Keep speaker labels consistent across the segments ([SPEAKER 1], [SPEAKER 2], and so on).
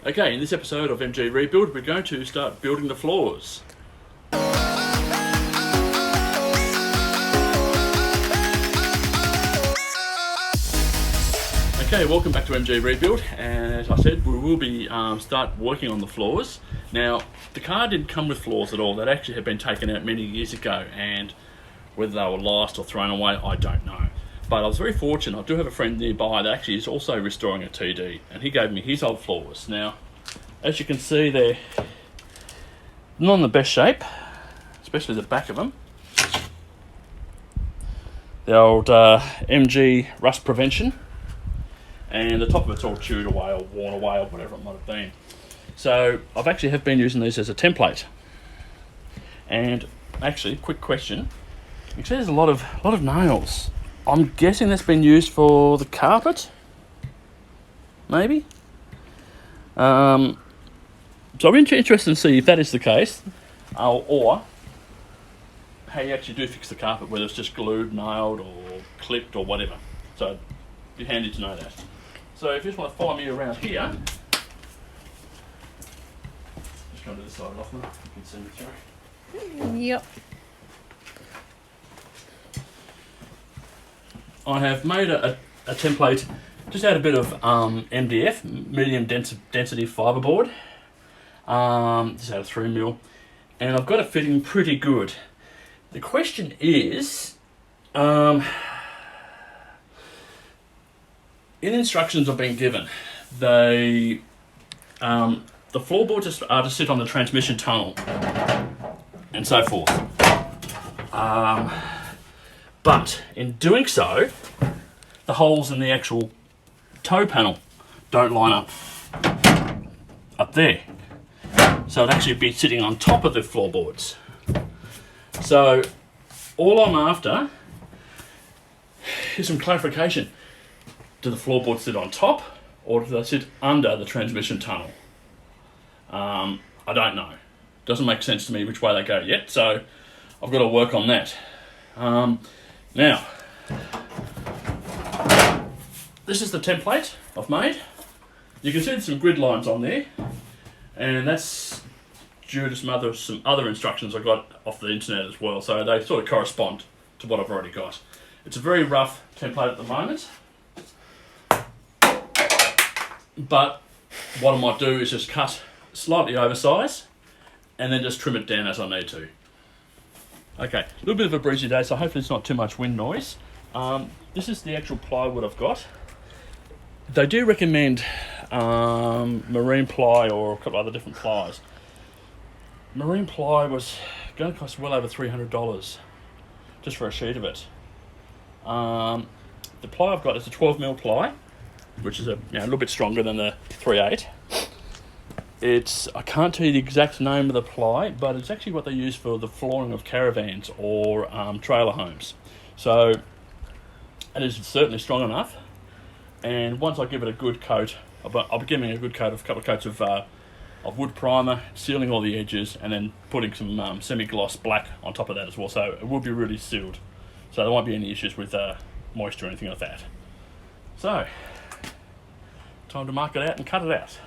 [SPEAKER 1] Okay, in this episode of MG Rebuild, we're going to start building the floors. Okay, welcome back to MG Rebuild, and as I said, we will be start working on the floors. Now, the car didn't come with floors at all. That actually had been taken out many years ago, and whether they were lost or thrown away, I don't know. But I was very fortunate. I do have a friend nearby that actually is also restoring a TD, and he gave me his old floors. Now, as you can see, they're not in the best shape, especially the back of them. The old MG rust prevention, and the top of it's all chewed away or worn away or whatever it might have been. So I've actually been using these as a template. And actually, quick question: you see, there's a lot of nails. I'm guessing that's been used for the carpet, maybe. So I'm interested to see if that is the case, or how you actually do fix the carpet, whether it's just glued, nailed, or clipped, or whatever. So it'd be handy to know that. So if you just want to follow me around here, just come to this side off, you can see me through.
[SPEAKER 2] Yep.
[SPEAKER 1] I have made a template, just add a bit of MDF, medium density fiberboard, just add a 3mm, and I've got it fitting pretty good. The question is, in instructions I've been given, the floorboards are to sit on the transmission tunnel and so forth. But in doing so, the holes in the actual toe panel don't line up there. So it'd actually be sitting on top of the floorboards. So all I'm after is some clarification. Do the floorboards sit on top, or do they sit under the transmission tunnel? I don't know. Doesn't make sense to me which way they go yet, so I've got to work on that. Now, this is the template I've made. You can see there's some grid lines on there, and that's due to some other instructions I got off the internet as well, so they sort of correspond to what I've already got. It's a very rough template at the moment, but what I might do is just cut slightly oversized and then just trim it down as I need to. Okay, a little bit of a breezy day, so hopefully it's not too much wind noise. This is the actual plywood I've got. They do recommend marine ply or a couple other different plies. Marine ply was going to cost well over $300 just for a sheet of it. The ply I've got is a 12mm ply, which is a little bit stronger than the 3/8. I can't tell you the exact name of the ply, but it's actually what they use for the flooring of caravans or trailer homes. So it is certainly strong enough. And once I give it a good coat, I'll be giving it a good coat of a couple of coats of wood primer, sealing all the edges, and then putting some semi-gloss black on top of that as well. So it will be really sealed. So there won't be any issues with moisture or anything like that. So, time to mark it out and cut it out.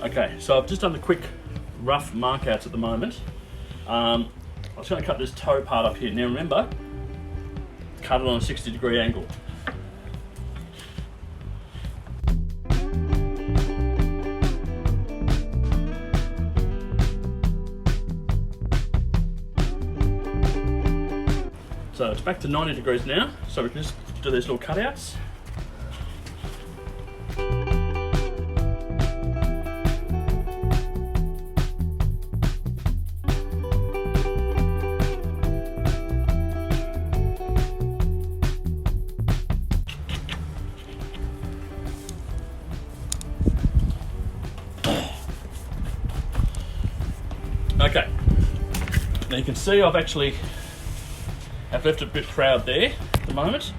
[SPEAKER 1] Okay, so I've just done a quick rough mark outs at the moment. I'm just going to cut this toe part up here. Now remember, cut it on a 60-degree angle. So it's back to 90 degrees now, so we can just do these little cutouts. Okay, now you can see I've left it a bit proud there at the moment,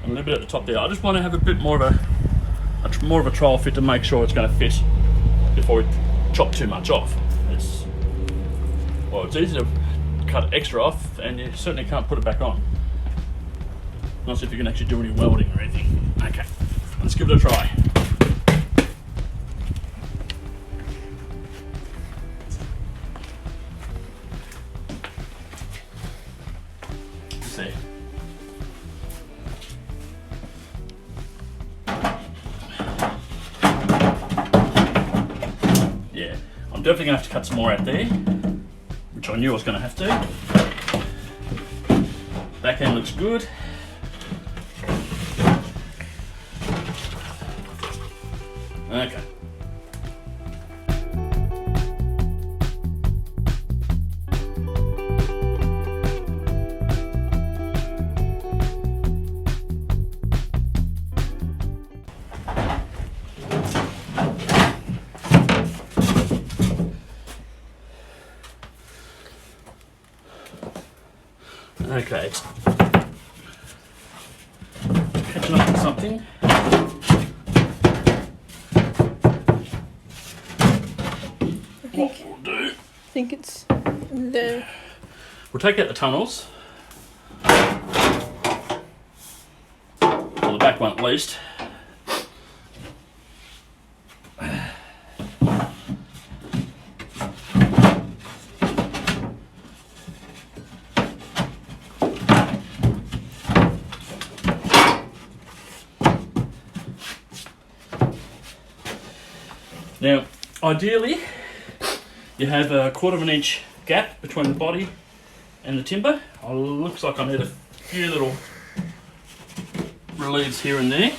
[SPEAKER 1] and a little bit at the top there. I just want to have a bit more of a trial fit to make sure it's going to fit before we chop too much off. It's easy to cut extra off, and you certainly can't put it back on. Not if you can actually do any welding or anything. Okay, let's give it a try. See. Yeah, I'm definitely going to have to cut some more out there, which I knew I was going to have to. Back end looks good. Okay. Okay, catching up with something. What we'll do,
[SPEAKER 2] I think it's there.
[SPEAKER 1] We'll take out the tunnels, or the back one at least. Now, ideally, you have a 1/4 inch gap between the body and the timber. Oh, looks like I need a few little relieves here and there.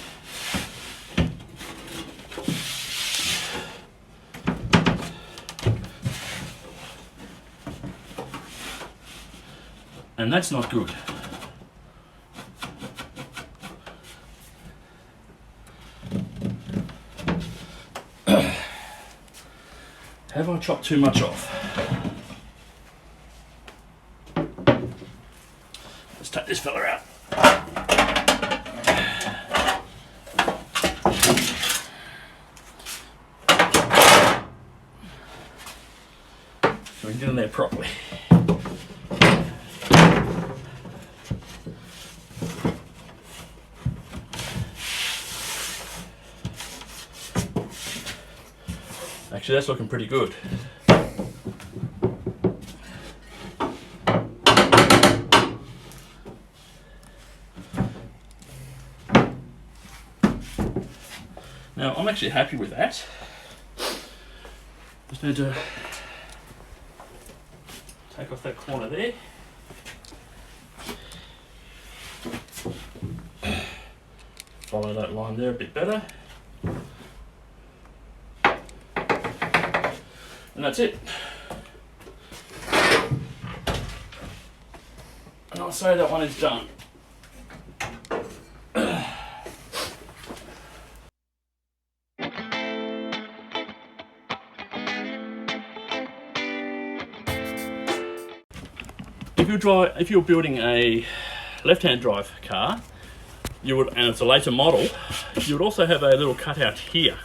[SPEAKER 1] And that's not good. Have I chopped too much off? Let's take this fella out. So we can get in there properly. Actually, that's looking pretty good. Now, I'm actually happy with that. Just need to take off that corner there. Follow that line there a bit better. And that's it. And I'll say that one is done. If you're building a left-hand drive car, and it's a later model, you would also have a little cutout here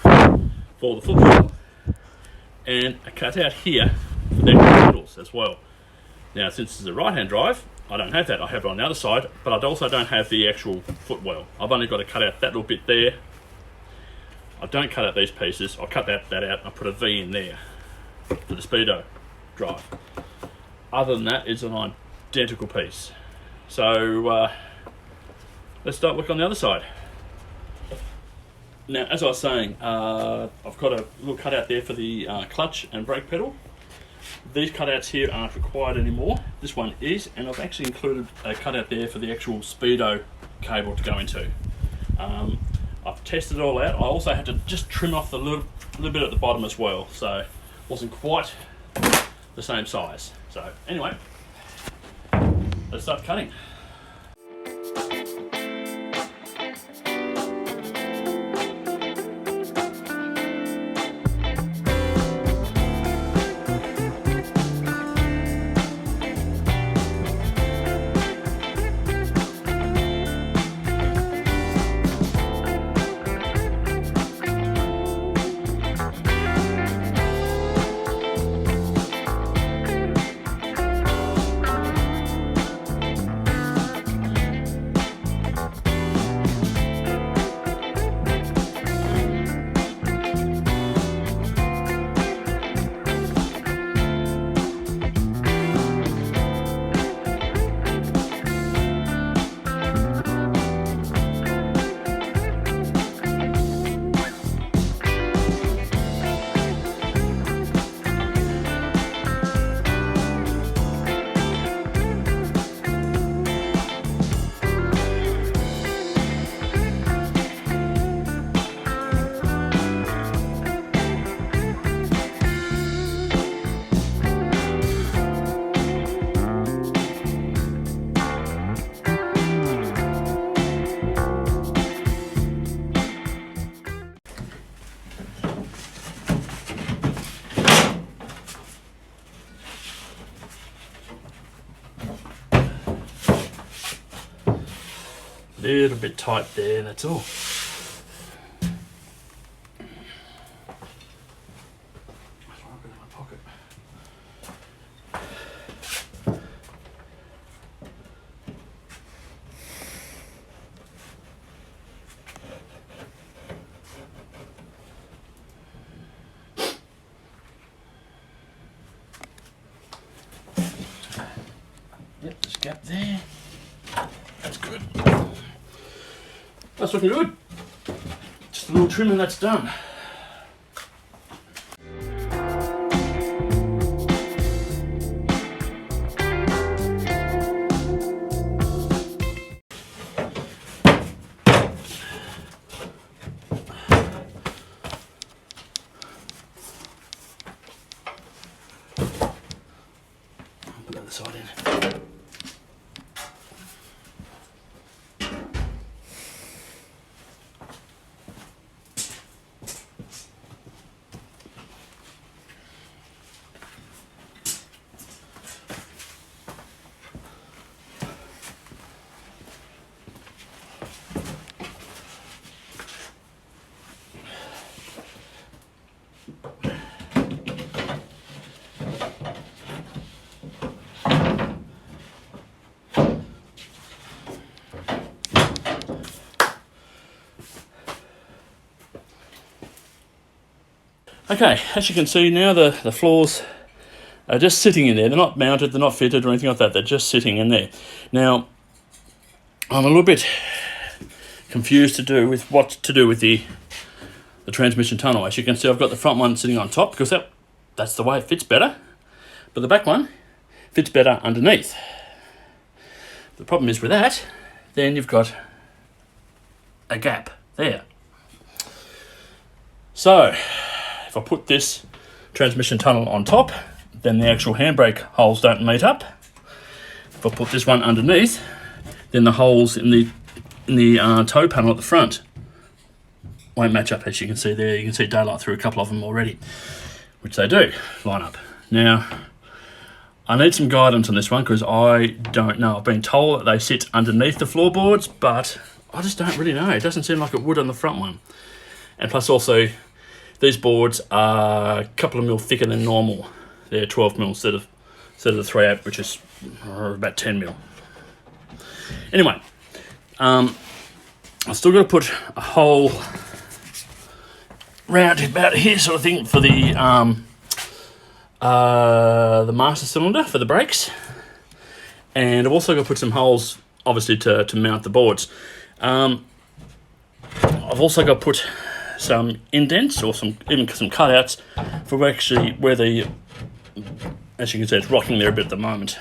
[SPEAKER 1] for the footwell, and a cutout here for the pedals as well. Now, since it's a right-hand drive, I don't have that. I have it on the other side, but I also don't have the actual footwell. I've only got to cut out that little bit there. I don't cut out these pieces. I'll cut that out and I'll put a V in there for the speedo drive. Other than that, it's an identical piece. So let's start work on the other side. Now, as I was saying, I've got a little cutout there for the clutch and brake pedal. These cutouts here aren't required anymore. This one is, and I've actually included a cutout there for the actual speedo cable to go into. I've tested it all out. I also had to just trim off the little bit at the bottom as well, so it wasn't quite the same size. So anyway, let's start cutting. little bit tight there, that's all. Yep, there's a gap there. That's good. That's looking good. Just a little trim and that's done. Put the other side in. Okay, as you can see now, the floors are just sitting in there. They're not mounted, they're not fitted or anything like that. They're just sitting in there. Now, I'm a little bit confused with what to do with the transmission tunnel. As you can see, I've got the front one sitting on top because that's the way it fits better. But the back one fits better underneath. The problem is with that, then you've got a gap there. So, if I put this transmission tunnel on top, then the actual handbrake holes don't meet up. If I put this one underneath, then the holes in the toe panel at the front won't match up. As you can see there, you can see daylight through a couple of them already, which they do line up. Now, I need some guidance on this one because I don't know. I've been told that they sit underneath the floorboards, but I just don't really know. It doesn't seem like it would on the front one. And plus also, these boards are a couple of mil thicker than normal. They're 12 mil instead of the 3/8, which is about 10 mil. Anyway, I've still got to put a hole round about here, sort of thing, for the master cylinder for the brakes, and I've also got to put some holes, obviously, to mount the boards. I've also got to put some indents or even some cutouts for actually where the, as you can see, it's rocking there a bit at the moment.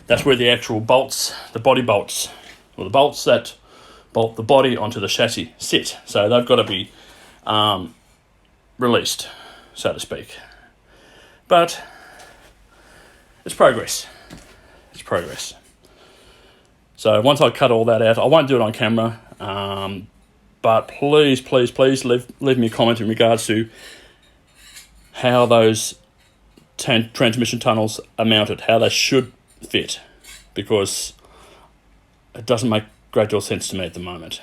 [SPEAKER 1] That's where the actual bolts, the body bolts, or the bolts that bolt the body onto the chassis sit. So they've got to be released, so to speak. But it's progress. It's progress. So once I cut all that out, I won't do it on camera. But please leave me a comment in regards to how those transmission tunnels are mounted, how they should fit, because it doesn't make great deal of sense to me at the moment.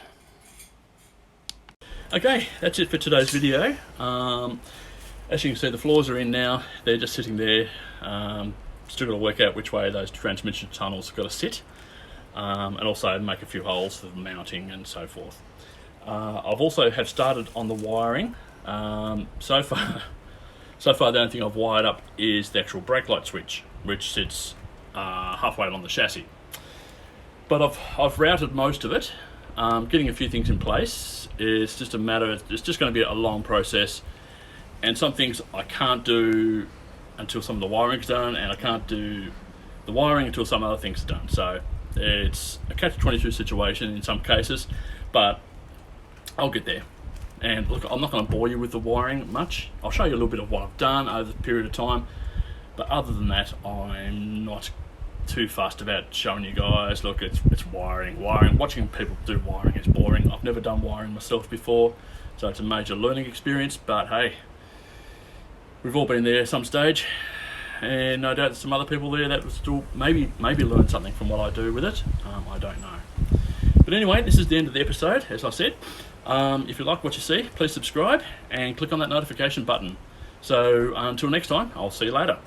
[SPEAKER 1] Okay, that's it for today's video. As you can see, the floors are in now. They're just sitting there. Still got to work out which way those transmission tunnels have got to sit, and also make a few holes for the mounting and so forth. I've also have started on the wiring. So far the only thing I've wired up is the actual brake light switch, which sits halfway along the chassis. But I've routed most of it. Getting a few things in place is just a matter of, it's just going to be a long process, and some things I can't do until some of the wiring's done, and I can't do the wiring until some other things are done. So it's a catch-22 situation in some cases, but I'll get there. And look, I'm not going to bore you with the wiring much. I'll show you a little bit of what I've done over the period of time, but other than that, I'm not too fussed about showing you guys. Look, it's wiring. Watching people do wiring is boring. I've never done wiring myself before, so it's a major learning experience, but hey, we've all been there at some stage, and no doubt some other people there that will still maybe learn something from what I do with it. I don't know. But anyway, this is the end of the episode, as I said. If you like what you see, please subscribe and click on that notification button. So until next time, I'll see you later.